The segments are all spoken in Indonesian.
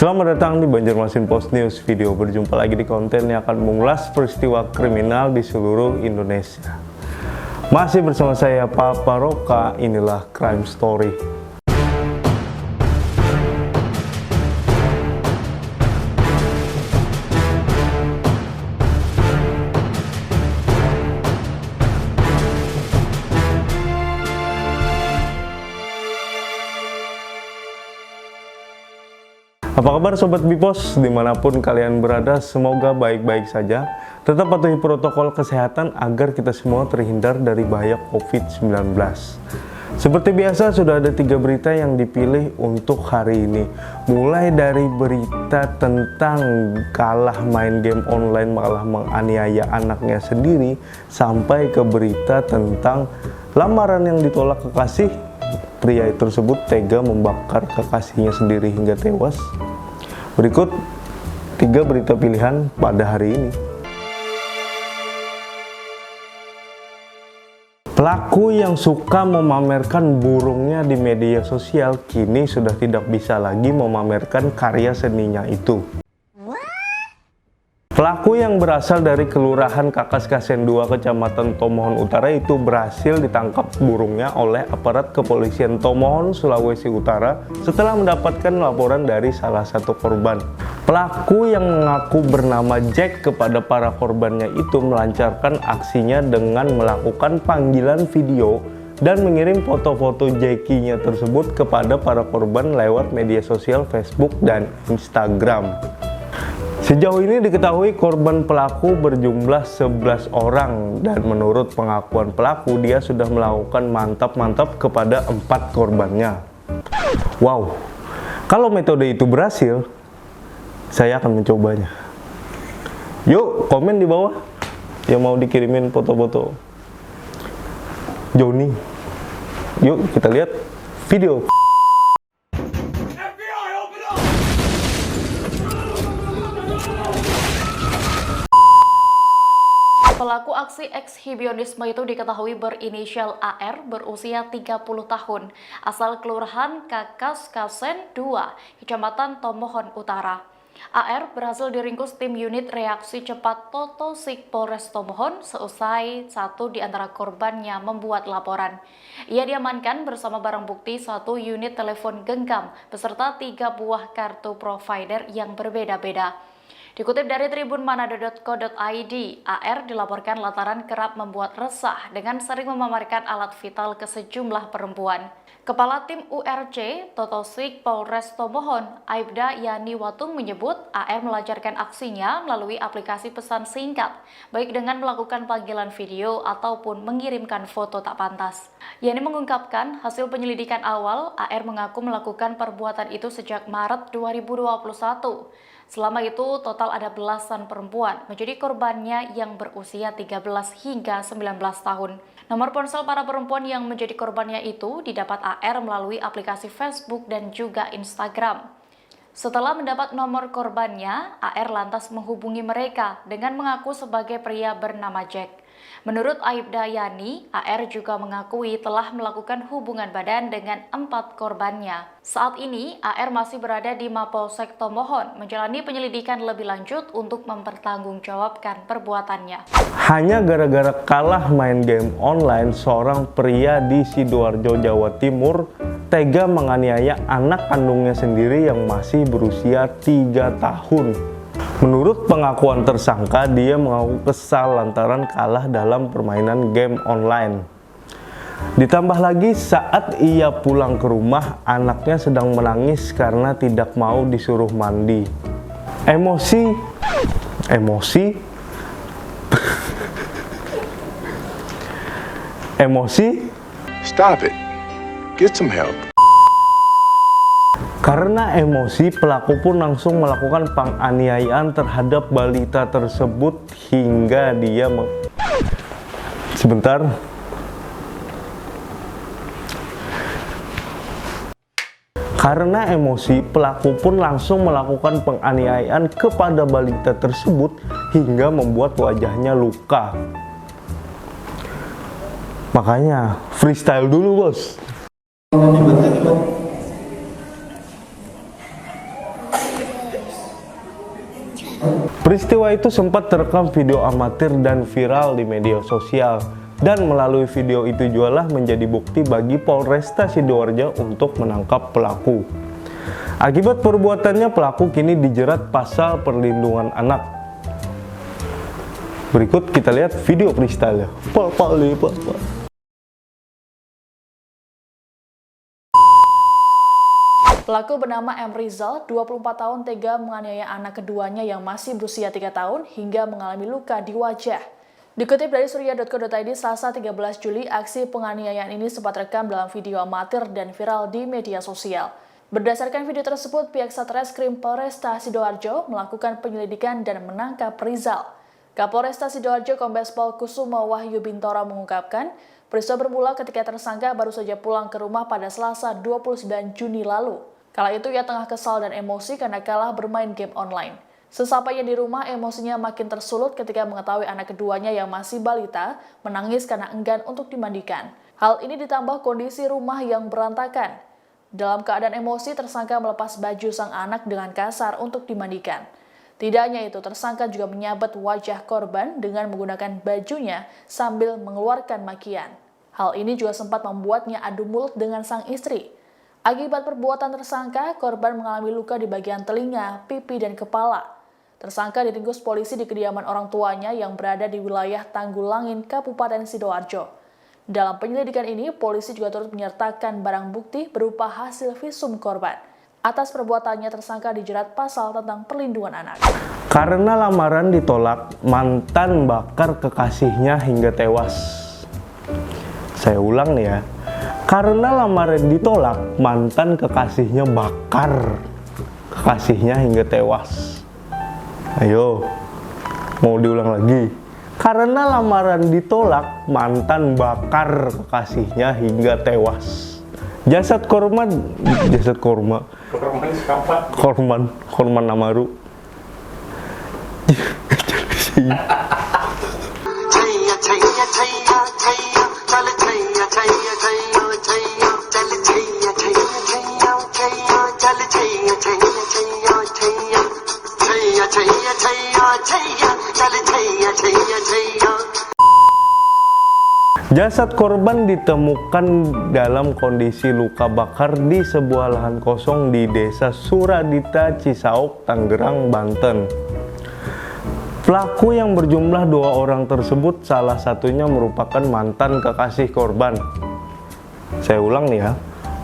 Selamat datang di Banjarmasin Post News Video. Berjumpa lagi di konten yang akan mengulas peristiwa kriminal di seluruh Indonesia. Masih bersama saya Papa Roka, inilah Crime Story. Apa kabar Sobat Bipos, dimanapun kalian berada, semoga baik-baik saja. Tetap patuhi protokol kesehatan agar kita semua terhindar dari bahaya COVID-19. Seperti biasa, sudah ada 3 berita yang dipilih untuk hari ini. Mulai dari berita tentang kalah main game online malah menganiaya anaknya sendiri, sampai ke berita tentang lamaran yang ditolak kekasih. Pria tersebut tega membakar kekasihnya sendiri hingga tewas. Berikut 3 berita pilihan pada hari ini. Pelaku yang suka memamerkan burungnya di media sosial kini sudah tidak bisa lagi memamerkan karya seninya itu. Pelaku yang berasal dari Kelurahan Kakaskasen 2, Kecamatan Tomohon Utara itu berhasil ditangkap burungnya oleh aparat kepolisian Tomohon, Sulawesi Utara setelah mendapatkan laporan dari salah satu korban. Pelaku yang mengaku bernama Jack kepada para korbannya itu melancarkan aksinya dengan melakukan panggilan video dan mengirim foto-foto Jackie-nya tersebut kepada para korban lewat media sosial Facebook dan Instagram. Sejauh ini diketahui korban pelaku berjumlah 11 orang dan menurut pengakuan pelaku dia sudah melakukan mantap-mantap kepada 4 korbannya. Wow, kalau metode itu berhasil, saya akan mencobanya. Yuk komen di bawah yang mau dikirimin foto-foto Joni. Yuk kita lihat video. Pelaku aksi ekshibionisme itu diketahui berinisial AR berusia 30 tahun, asal Kelurahan Kakaskasen 2, Kecamatan Tomohon Utara. AR berhasil diringkus tim unit reaksi cepat Totosik Polres Tomohon seusai satu di antara korbannya membuat laporan. Ia diamankan bersama barang bukti 1 unit telepon genggam beserta 3 buah kartu provider yang berbeda-beda. Dikutip dari tribunmanado.co.id, AR dilaporkan lantaran kerap membuat resah dengan sering memamerkan alat vital ke sejumlah perempuan. Kepala Tim URC Totosik Polres Tomohon, Aibda Yani Watung menyebut AR melancarkan aksinya melalui aplikasi pesan singkat, baik dengan melakukan panggilan video ataupun mengirimkan foto tak pantas. Yani mengungkapkan hasil penyelidikan awal, AR mengaku melakukan perbuatan itu sejak Maret 2021. Selama itu, total ada belasan perempuan menjadi korbannya yang berusia 13 hingga 19 tahun. Nomor ponsel para perempuan yang menjadi korbannya itu didapat AR melalui aplikasi Facebook dan juga Instagram. Setelah mendapat nomor korbannya, AR lantas menghubungi mereka dengan mengaku sebagai pria bernama Jack. Menurut Aibda Yani, AR juga mengakui telah melakukan hubungan badan dengan 4 korbannya. Saat ini, AR masih berada di Mapolsek Tomohon menjalani penyelidikan lebih lanjut untuk mempertanggungjawabkan perbuatannya. Hanya gara-gara kalah main game online, seorang pria di Sidoarjo, Jawa Timur tega menganiaya anak kandungnya sendiri yang masih berusia 3 tahun. Menurut pengakuan tersangka, dia mengaku kesal lantaran kalah dalam permainan game online. Ditambah lagi saat ia pulang ke rumah, anaknya sedang menangis karena tidak mau disuruh mandi. Emosi. Stop it. Get some help. Karena emosi, pelaku pun langsung melakukan penganiayaan terhadap balita tersebut hingga dia Karena emosi, pelaku pun langsung melakukan penganiayaan kepada balita tersebut hingga membuat wajahnya luka. Makanya freestyle dulu, bos. Peristiwa itu sempat terekam video amatir dan viral di media sosial. Dan melalui video itu jualah menjadi bukti bagi Polresta Sidoarjo untuk menangkap pelaku. Akibat perbuatannya, pelaku kini dijerat pasal perlindungan anak. Berikut kita lihat video freestyle-nya. Pelaku bernama M. Rizal, 24 tahun, tega menganiaya anak keduanya yang masih berusia 3 tahun hingga mengalami luka di wajah. Dikutip dari surya.co.id, Selasa 13 Juli, aksi penganiayaan ini sempat rekam dalam video amatir dan viral di media sosial. Berdasarkan video tersebut, pihak Satreskrim Polresta Sidoarjo melakukan penyelidikan dan menangkap Rizal. Kapolresta Sidoarjo Kombes Pol Kusumo Wahyu Bintoro mengungkapkan, peristiwa bermula ketika tersangka baru saja pulang ke rumah pada Selasa 29 Juni lalu. Kala itu ia tengah kesal dan emosi karena kalah bermain game online. Sesampainya di rumah, emosinya makin tersulut ketika mengetahui anak keduanya yang masih balita menangis karena enggan untuk dimandikan. Hal ini ditambah kondisi rumah yang berantakan. Dalam keadaan emosi, tersangka melepas baju sang anak dengan kasar untuk dimandikan. Tidak hanya itu, tersangka juga menyabet wajah korban dengan menggunakan bajunya sambil mengeluarkan makian. Hal ini juga sempat membuatnya adu mulut dengan sang istri. Akibat perbuatan tersangka, korban mengalami luka di bagian telinga, pipi, dan kepala. Tersangka diringkus polisi di kediaman orang tuanya yang berada di wilayah Tanggulangin, Kabupaten Sidoarjo. Dalam penyelidikan ini, polisi juga turut menyertakan barang bukti berupa hasil visum korban. Atas perbuatannya, tersangka dijerat pasal tentang perlindungan anak. Karena lamaran ditolak, mantan bakar kekasihnya hingga tewas. Saya ulang nih ya. Karena lamaran ditolak, mantan kekasihnya bakar kekasihnya hingga tewas. Ayo, mau diulang lagi. Karena lamaran ditolak, mantan bakar kekasihnya hingga tewas. Jasad korban Namaru. Jasad korban ditemukan dalam kondisi luka bakar di sebuah lahan kosong di Desa Suradita, Cisauk, Tangerang, Banten. Pelaku yang berjumlah 2 orang tersebut salah satunya merupakan mantan kekasih korban. Saya ulang nih ya.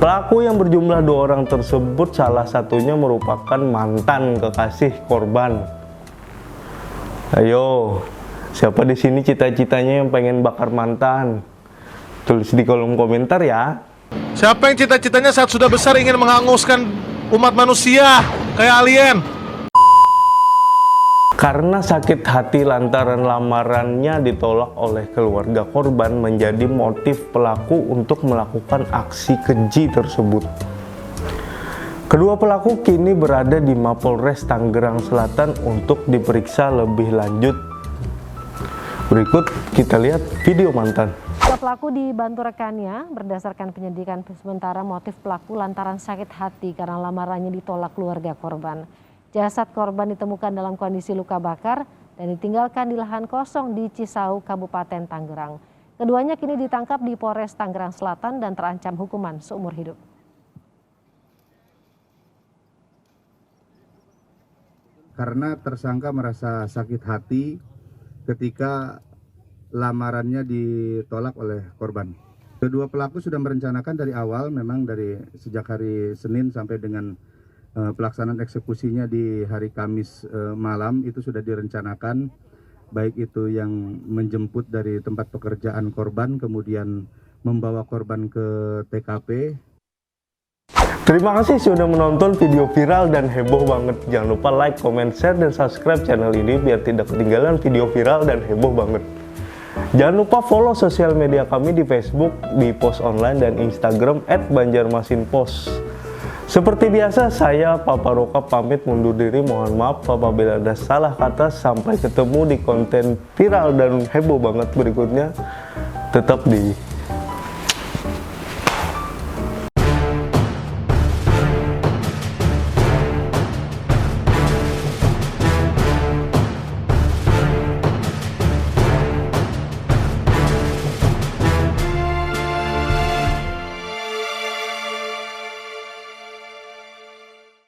Pelaku yang berjumlah 2 orang tersebut salah satunya merupakan mantan kekasih korban. Ayo, siapa di sini cita-citanya yang pengen bakar mantan? Tulis di kolom komentar ya. Siapa yang cita-citanya saat sudah besar ingin menghanguskan umat manusia kayak alien? Karena sakit hati lantaran lamarannya ditolak oleh keluarga korban menjadi motif pelaku untuk melakukan aksi keji tersebut. Kedua pelaku kini berada di Mapolres Tangerang Selatan untuk diperiksa lebih lanjut. Berikut kita lihat video mantan. Pelaku dibantu rekannya berdasarkan penyidikan sementara motif pelaku lantaran sakit hati karena lamarannya ditolak keluarga korban. Jasad korban ditemukan dalam kondisi luka bakar dan ditinggalkan di lahan kosong di Cisauk, Kabupaten Tangerang. Keduanya kini ditangkap di Polres Tangerang Selatan dan terancam hukuman seumur hidup. Karena tersangka merasa sakit hati ketika lamarannya ditolak oleh korban. Kedua pelaku sudah merencanakan dari awal, memang dari sejak hari Senin sampai dengan pelaksanaan eksekusinya di hari Kamis malam itu sudah direncanakan, baik itu yang menjemput dari tempat pekerjaan korban, kemudian membawa korban ke TKP. Terima kasih sudah menonton video viral dan heboh banget. Jangan lupa like, comment, share, dan subscribe channel ini biar tidak ketinggalan video viral dan heboh banget. Jangan lupa follow sosial media kami di Facebook, di Post Online, dan Instagram @banjarmasinpost. Seperti biasa, saya Papa Roka pamit mundur diri. Mohon maaf apabila ada salah kata. Sampai ketemu di konten viral dan heboh banget berikutnya. Tetap di